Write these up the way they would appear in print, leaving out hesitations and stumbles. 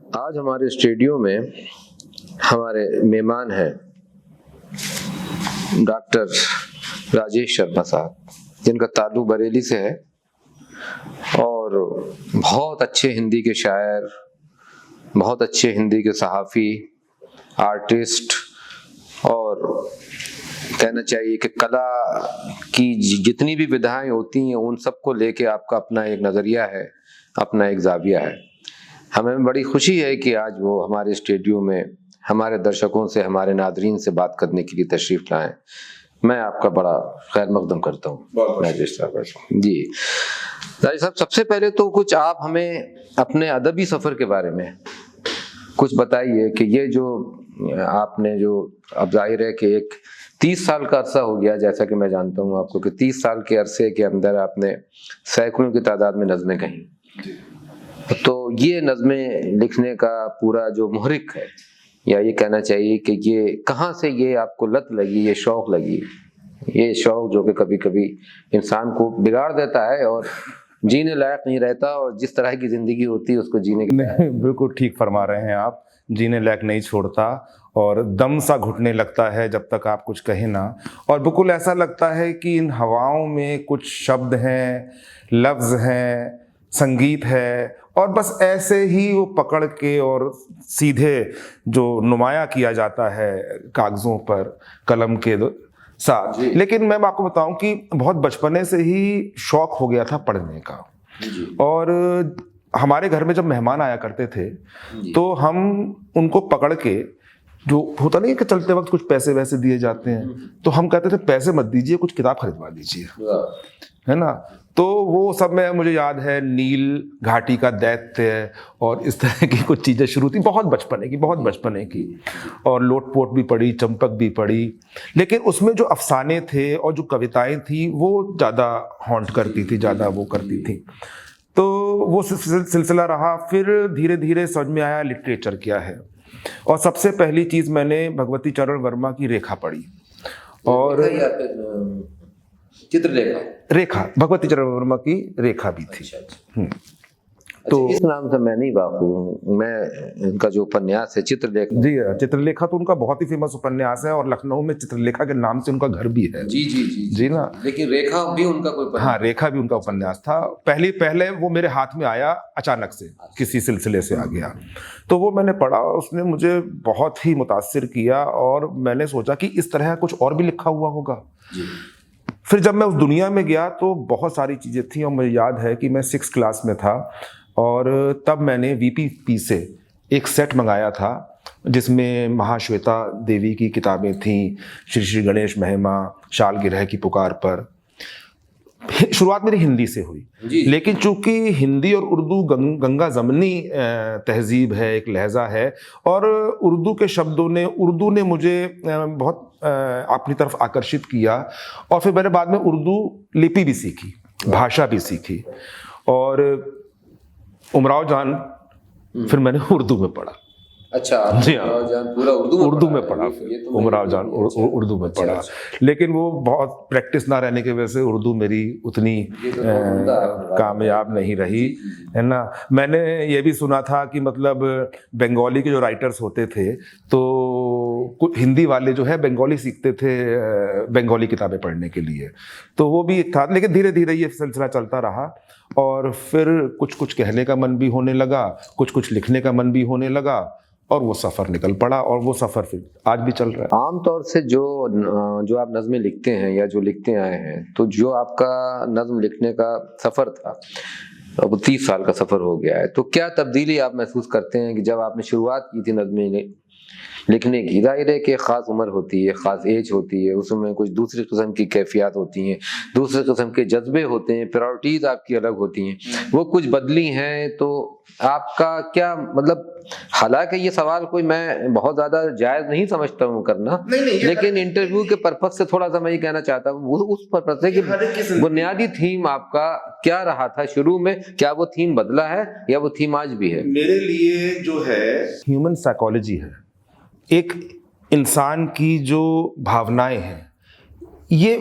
आज हमारे स्टूडियो में हमारे मेहमान हैं डॉक्टर राजेश शर्मा साहब, जिनका ताल्लुक बरेली से है और बहुत अच्छे हिंदी के शायर, बहुत अच्छे हिंदी के सहाफ़ी, आर्टिस्ट और कहना चाहिए कि कला की जितनी भी विधाएं होती हैं उन सबको लेके आपका अपना एक नज़रिया है, अपना एक ज़ाविया है। हमें बड़ी खुशी है कि आज वो हमारे स्टूडियो में हमारे दर्शकों से, हमारे नादरीन से बात करने के लिए तशरीफ़ लाएं। मैं आपका बड़ा खैर मकदम करता हूँ राजेश साहब। जी राजेश साहब, सबसे पहले तो कुछ आप हमें अपने अदबी सफ़र के बारे में कुछ बताइए कि ये जो आपने जो, अब जाहिर है कि एक 30 साल का अरसा हो गया, जैसा कि मैं जानता हूँ आपको, कि 30 साल के अरसे के अंदर आपने सैकड़ों की तादाद में नज़में कहीं। तो ये नज़में लिखने का पूरा जो मुहरिक है, या ये कहना चाहिए कि ये कहाँ से ये आपको लत लगी, ये शौक़ लगी, ये शौक़ जो कि कभी कभी इंसान को बिगाड़ देता है और जीने लायक नहीं रहता, और जिस तरह की ज़िंदगी होती है उसको जीने नहीं, बिल्कुल ठीक फरमा रहे हैं आप। जीने लायक नहीं छोड़ता और दम सा घुटने लगता है जब तक आप कुछ कहें ना। और बिल्कुल ऐसा लगता है कि इन हवाओं में कुछ शब्द हैं, लफ्ज़ हैं, संगीत है, और बस ऐसे ही वो पकड़ के और सीधे जो नुमाया किया जाता है कागज़ों पर कलम के साथ। लेकिन मैं आपको बताऊं कि बहुत बचपने से ही शौक़ हो गया था पढ़ने का। और हमारे घर में जब मेहमान आया करते थे तो हम उनको पकड़ के, जो होता नहीं है कि चलते वक्त कुछ पैसे वैसे दिए जाते हैं, तो हम कहते थे पैसे मत दीजिए, कुछ किताब खरीदवा दीजिए, है ना। तो वो सब में मुझे याद है नील घाटी का दैत्य और इस तरह की कुछ चीज़ें शुरू थी, बहुत बचपने की। और लोटपोट भी पढ़ी, चंपक भी पढ़ी, लेकिन उसमें जो अफसाने थे और जो कविताएं थी वो ज़्यादा हॉन्ट करती थी, ज़्यादा वो करती थी। तो वो सिलसिला रहा। फिर धीरे धीरे समझ में आया लिटरेचर क्या है, और सबसे पहली चीज़ मैंने भगवती चरण वर्मा की रेखा पढ़ी। और रेखा भगवती चरण वर्मा की रेखा भी थी। तो इस नाम से मैं नहीं वाकिफ, मैं इनका जो उपन्यास है चित्रलेखा। जी, चित्रलेखा तो उनका बहुत ही फेमस उपन्यास है, और लखनऊ में चित्रलेखा के नाम से उनका घर भी है। जी ना। लेकिन रेखा भी उनका कोई, हाँ, रेखा भी उनका उपन्यास था। पहले वो मेरे हाथ में आया अचानक से, किसी सिलसिले से आ गया, तो वो मैंने पढ़ा, उसने मुझे बहुत ही मुतासिर किया, और मैंने सोचा कि इस तरह कुछ और भी लिखा हुआ होगा। फिर जब मैं उस दुनिया में गया तो बहुत सारी चीज़ें थी, और मुझे याद है कि मैं 6th क्लास में था, और तब मैंने VPP से एक सेट मंगाया था जिसमें महाश्वेता देवी की किताबें थीं, श्री श्री गणेश महिमा, शाल गिरह की पुकार पर। शुरुआत मेरी हिंदी से हुई, लेकिन चूंकि हिंदी और उर्दू गंगा जमनी तहजीब है, एक लहजा है, और उर्दू ने मुझे बहुत अपनी तरफ आकर्षित किया। और फिर मैंने बाद में उर्दू लिपि भी सीखी, भाषा भी सीखी, और उमराव जान फिर मैंने उर्दू में पढ़ा। अच्छा, जी हाँ, पूरा उर्दू में पढ़ा। फिर उमराव जान उर्दू में पढ़ा, लेकिन वो बहुत प्रैक्टिस ना रहने की वजह से उर्दू मेरी उतनी कामयाब नहीं रही, है ना। मैंने ये भी सुना था कि मतलब बंगाली के जो राइटर्स होते थे, तो कुछ हिंदी वाले जो है बंगाली सीखते थे बंगाली किताबें पढ़ने के लिए, तो वो भी एक था। लेकिन धीरे धीरे ये सिलसिला चलता रहा, और फिर कुछ कहने का मन भी होने लगा, कुछ लिखने का मन भी होने लगा, और वो सफ़र निकल पड़ा, और वो सफ़र फिर आज भी चल रहा है। आमतौर से जो आप नज़में लिखते हैं या जो लिखते आए हैं, तो जो आपका नज़म लिखने का सफ़र था, अब 30 साल का सफ़र हो गया है, तो क्या तब्दीली आप महसूस करते हैं कि जब आपने शुरुआत की थी नज़में लिखने की? जाहिर है कि ख़ास उम्र होती है, ख़ास एज होती है, उसमें कुछ दूसरी किस्म की कैफियत होती हैं, दूसरे किस्म के जज्बे होते हैं, प्रायोरिटीज़ आपकी अलग होती हैं, वो कुछ बदली हैं। तो आपका क्या मतलब, हालांकि ये सवाल कोई मैं बहुत ज़्यादा जायज़ नहीं समझता हूँ करना, लेकिन इंटरव्यू के पर्पस से थोड़ा सा मैं ये कहना चाहता हूँ, उस पर्पस से कि बुनियादी थीम आपका क्या रहा था शुरू में, क्या वो थीम बदला है या वो थीम आज भी है? मेरे लिए जो है ह्यूमन साइकोलॉजी है, एक इंसान की जो भावनाएं हैं, ये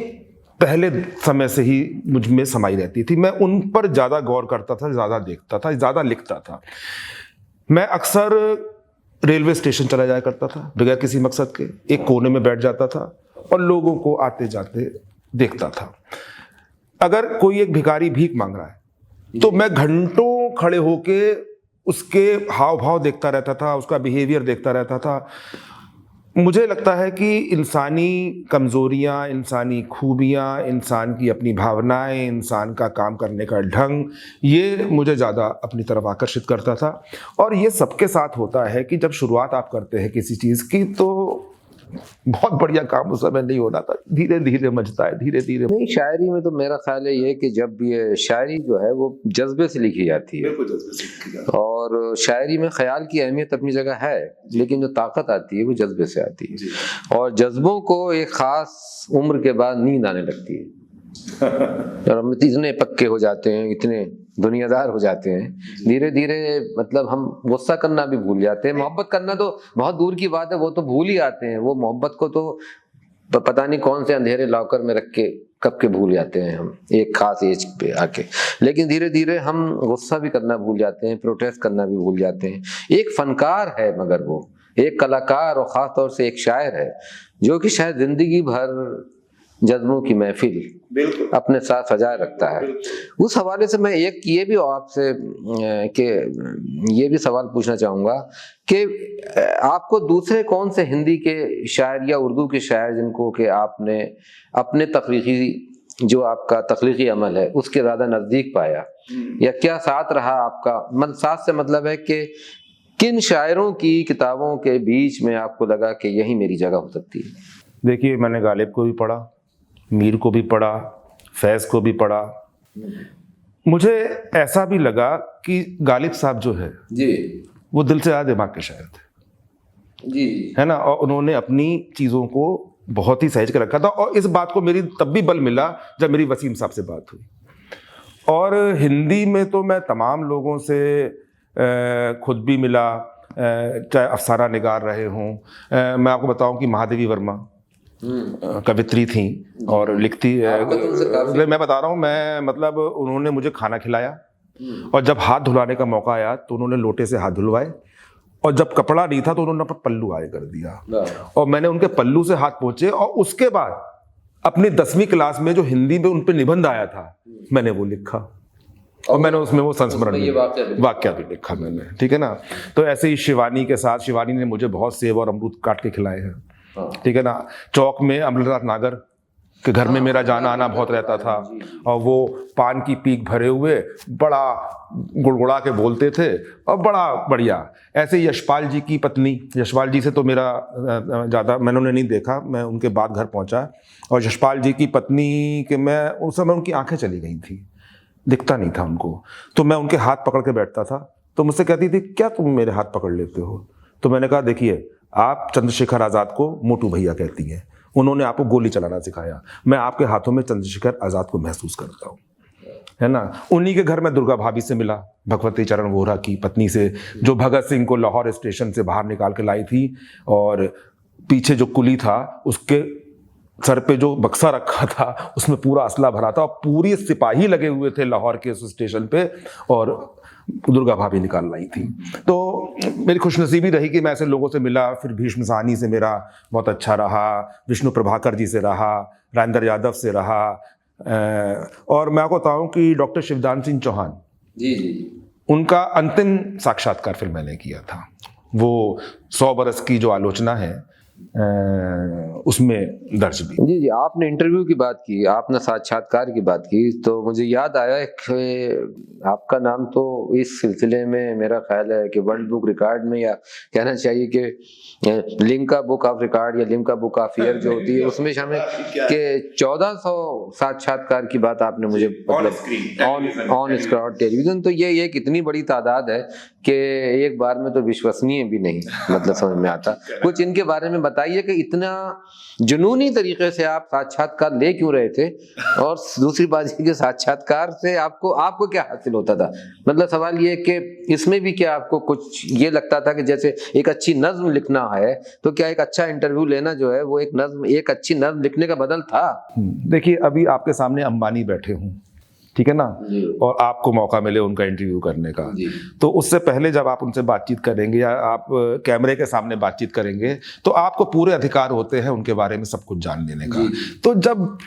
पहले समय से ही मुझ में समाई रहती थी। मैं उन पर ज़्यादा गौर करता था, ज़्यादा देखता था, ज़्यादा लिखता था। मैं अक्सर रेलवे स्टेशन चला जाया करता था बगैर किसी मकसद के, एक कोने में बैठ जाता था और लोगों को आते जाते देखता था। अगर कोई एक भिखारी भीख मांग रहा है तो मैं घंटों खड़े होके उसके हाव भाव देखता रहता था, उसका बिहेवियर देखता रहता था। मुझे लगता है कि इंसानी कमज़ोरियाँ, इंसानी खूबियाँ, इंसान की अपनी भावनाएं, इंसान का काम करने का ढंग, ये मुझे ज़्यादा अपनी तरफ आकर्षित करता था। और ये सबके साथ होता है कि जब शुरुआत आप करते हैं किसी चीज़ की तो बहुत बढ़िया काम उस समय नहीं होना था, धीरे धीरे मजता है, धीरे धीरे। नहीं, शायरी में तो मेरा ख्याल है ये कि जब ये शायरी जो है वो जज्बे से लिखी जाती है, और शायरी में ख्याल की अहमियत अपनी जगह है, लेकिन जो ताकत आती है वो जज्बे से आती है। और जज्बों को एक खास उम्र के बाद नींद आने लगती है और हम इतने पक्के हो जाते हैं, इतने दुनियादार हो जाते हैं, धीरे धीरे मतलब हम गुस्सा करना भी भूल जाते हैं। मोहब्बत करना तो बहुत दूर की बात है, वो तो भूल ही आते हैं। वो मोहब्बत को तो पता नहीं कौन से अंधेरे लॉकर में रख के कब के भूल जाते हैं हम एक खास एज पे आके। लेकिन धीरे धीरे हम गुस्सा भी करना भूल जाते हैं, प्रोटेस्ट करना भी भूल जाते हैं। एक फनकार है, मगर वो एक कलाकार और ख़ास तौर से एक शायर है जो कि शायद जिंदगी भर जज्बों की महफिल अपने साथ सजाए रखता है। उस हवाले से मैं एक ये भी आपसे कि ये भी सवाल पूछना चाहूँगा कि आपको दूसरे कौन से हिंदी के शायर या उर्दू के शायर जिनको कि आपने अपने तख्लीकी जो आपका तख्लीकी अमल है उसके ज़्यादा नज़दीक पाया, या क्या साथ रहा आपका? साथ से मतलब है कि किन शायरों की किताबों के बीच में आपको लगा कि यही मेरी जगह हो सकती है? देखिए, मैंने गालिब को भी पढ़ा, मीर को भी पढ़ा, फैज़ को भी पढ़ा। मुझे ऐसा भी लगा कि गालिब साहब जो है जी, वो दिल से ज़्यादा दिमाग के शायर थे जी, है ना, और उन्होंने अपनी चीज़ों को बहुत ही सहेज के रखा था। और इस बात को मेरी तब भी बल मिला जब मेरी वसीम साहब से बात हुई। और हिंदी में तो मैं तमाम लोगों से खुद भी मिला, चाहे अफसारा निगार रहे हों। मैं आपको बताऊं कि महादेवी वर्मा कवित्री थी और लिखती। मैं बता रहा हूँ, मैं मतलब उन्होंने मुझे खाना खिलाया और जब हाथ धुलाने का मौका आया तो उन्होंने लोटे से हाथ धुलवाए, और जब कपड़ा नहीं था तो उन्होंने अपना पल्लू आए कर दिया और मैंने उनके पल्लू से हाथ पोंछे। और उसके बाद अपनी 10वीं क्लास में जो हिंदी में उन पर निबंध आया था मैंने वो लिखा और मैंने उसमें वो संस्मरण वाक्य भी लिखा मैंने, ठीक है ना। तो ऐसे ही शिवानी के साथ, शिवानी ने मुझे बहुत सेब और अमरूद काट के खिलाए हैं, ठीक है ना। चौक में अमरनाथ नागर के घर में मेरा जाना आना बहुत रहता था और वो पान की पीक भरे हुए बड़ा गुड़गुड़ा के बोलते थे और बड़ा बढ़िया। ऐसे यशपाल जी की पत्नी, यशपाल जी से तो मेरा ज़्यादा मैंने उन्हें नहीं देखा, मैं उनके बाद घर पहुंचा, और यशपाल जी की पत्नी के मैं उस समय उनकी आंखें चली गई थी, दिखता नहीं था उनको, तो मैं उनके हाथ पकड़ के बैठता था तो मुझसे कहती थी क्या तुम मेरे हाथ पकड़ लेते हो? तो मैंने कहा देखिए, आप चंद्रशेखर आज़ाद को मोटू भैया कहती हैं, उन्होंने आपको गोली चलाना सिखाया, मैं आपके हाथों में चंद्रशेखर आज़ाद को महसूस करता हूँ, है ना। उन्हीं के घर में दुर्गा भाभी से मिला, भगवती चरण वोहरा की पत्नी से, जो भगत सिंह को लाहौर स्टेशन से बाहर निकाल के लाई थी, और पीछे जो कुली था उसके सर पे जो बक्सा रखा था उसमें पूरा असला भरा था और पूरी सिपाही लगे हुए थे लाहौर के उस स्टेशन पे, और दुर्गा भाभी निकाल लाई थी। तो मेरी खुशनसीबी रही कि मैं ऐसे लोगों से मिला। फिर भीष्म साहनी से मेरा बहुत अच्छा रहा, विष्णु प्रभाकर जी से रहा, राजेंद्र यादव से रहा, और मैं आपको बताऊं कि डॉक्टर शिवदान सिंह चौहान जी जी, उनका अंतिम साक्षात्कार फिर मैंने किया था। वो 100 बरस की जो आलोचना है उसमें दर्ज भी। जी जी, आपने इंटरव्यू की बात की, आपने साक्षात्कार की बात की, तो मुझे याद आया एक आपका नाम तो इस सिलसिले में मेरा ख्याल है कि वर्ल्ड बुक रिकॉर्ड में, या कहना चाहिए कि लिम्का बुक ऑफ रिकॉर्ड या लिम्का बुक ऑफ ईयर जो होती है उसमें शामिल कि 1400 साक्षात्कार की बात आपने मुझे मतलब ऑन स्क्रीन टेलीविजन। तो ये एक इतनी बड़ी तादाद है कि एक बार में तो विश्वसनीय भी नहीं मतलब समझ में आता। कुछ इनके बारे में बताइए कि इतना जुनूनी तरीके से आप साक्षात्कार ले क्यों रहे थे, और दूसरी बात के साक्षात्कार से आपको क्या हासिल होता था? मतलब सवाल ये कि इसमें भी क्या आपको कुछ ये लगता था कि जैसे एक अच्छी नज्म लिखना है तो क्या एक अच्छा इंटरव्यू लेना जो है वो एक अच्छी नज्म लिखने का बदल था? देखिए, अभी आपके सामने अंबानी बैठे हूँ, ठीक है ना, जी। और आपको मौका मिले उनका इंटरव्यू करने का। जी। तो उससे पहले जब आप उनसे बातचीत करेंगे या आप कैमरे के सामने बातचीत करेंगे तो आपको पूरे अधिकार होते हैं उनके बारे में सब कुछ जान लेने का। तो जब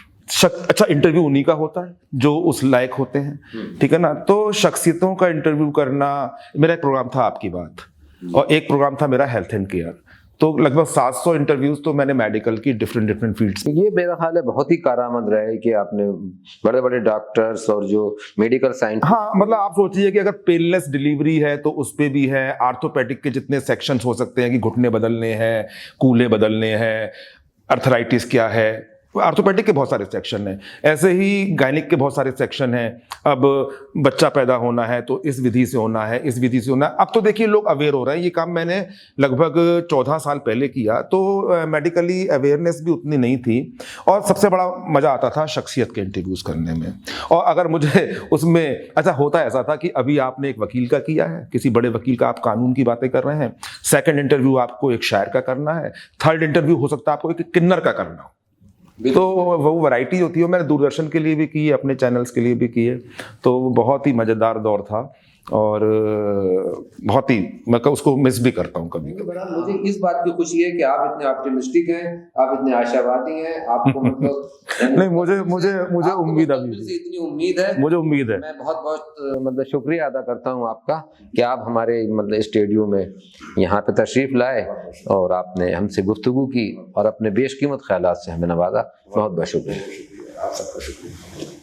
अच्छा इंटरव्यू उन्हीं का होता है जो उस लायक होते हैं, ठीक है ना। तो शख्सियतों का इंटरव्यू करना, मेरा एक प्रोग्राम था आपकी बात और एक प्रोग्राम था मेरा हेल्थ एंड केयर, तो लगभग 700 इंटरव्यूज तो मैंने मेडिकल की डिफरेंट फील्ड्स। ये मेरा ख्याल है बहुत ही कारआमद रहे कि आपने बड़े बड़े डॉक्टर्स और जो मेडिकल साइंस, हाँ मतलब आप सोचिए कि अगर पेनलेस डिलीवरी है तो उस पे भी है, आर्थोपेडिक के जितने सेक्शंस हो सकते हैं कि घुटने बदलने हैं, कूल्हे बदलने हैं, अर्थराइटिस क्या है, आर्थोपेडिक के बहुत सारे सेक्शन हैं, ऐसे ही गायनिक के बहुत सारे सेक्शन हैं। अब बच्चा पैदा होना है तो इस विधि से होना है, इस विधि से होना है। अब तो देखिए लोग अवेयर हो रहे हैं, ये काम मैंने लगभग 14 साल पहले किया तो मेडिकली अवेयरनेस भी उतनी नहीं थी और सबसे बड़ा मजा आता था शख्सियत के इंटरव्यूज करने में। और अगर मुझे उसमें अच्छा होता ऐसा था कि अभी आपने एक वकील का किया है, किसी बड़े वकील का, आप कानून की बातें कर रहे हैं, सेकंड इंटरव्यू आपको एक शायर का करना है, थर्ड इंटरव्यू हो सकता है आपको एक किन्नर का करना हो। तो वो वैरायटी होती है, मैंने दूरदर्शन के लिए भी की है, अपने चैनल्स के लिए भी की है, तो बहुत ही मज़ेदार दौर था और बहुत ही मैं उसको मिस भी करता हूँ कभी कभी। मुझे इस बात की खुशी है कि आप इतने ऑप्टिमिस्टिक हैं, आप इतने आशावादी हैं, आपको मतलब नहीं मुझे उम्मीद अभी से इतनी उम्मीद है, मुझे उम्मीद है। मैं बहुत बहुत मतलब शुक्रिया अदा करता हूँ आपका कि आप हमारे मतलब स्टूडियो में यहाँ पे तशरीफ लाए और आपने हमसे गुफ्तगू की और अपने बेशकीमत ख्यालात से हमें नवाजा। बहुत बहुत शुक्रिया। आप सबका शुक्रिया।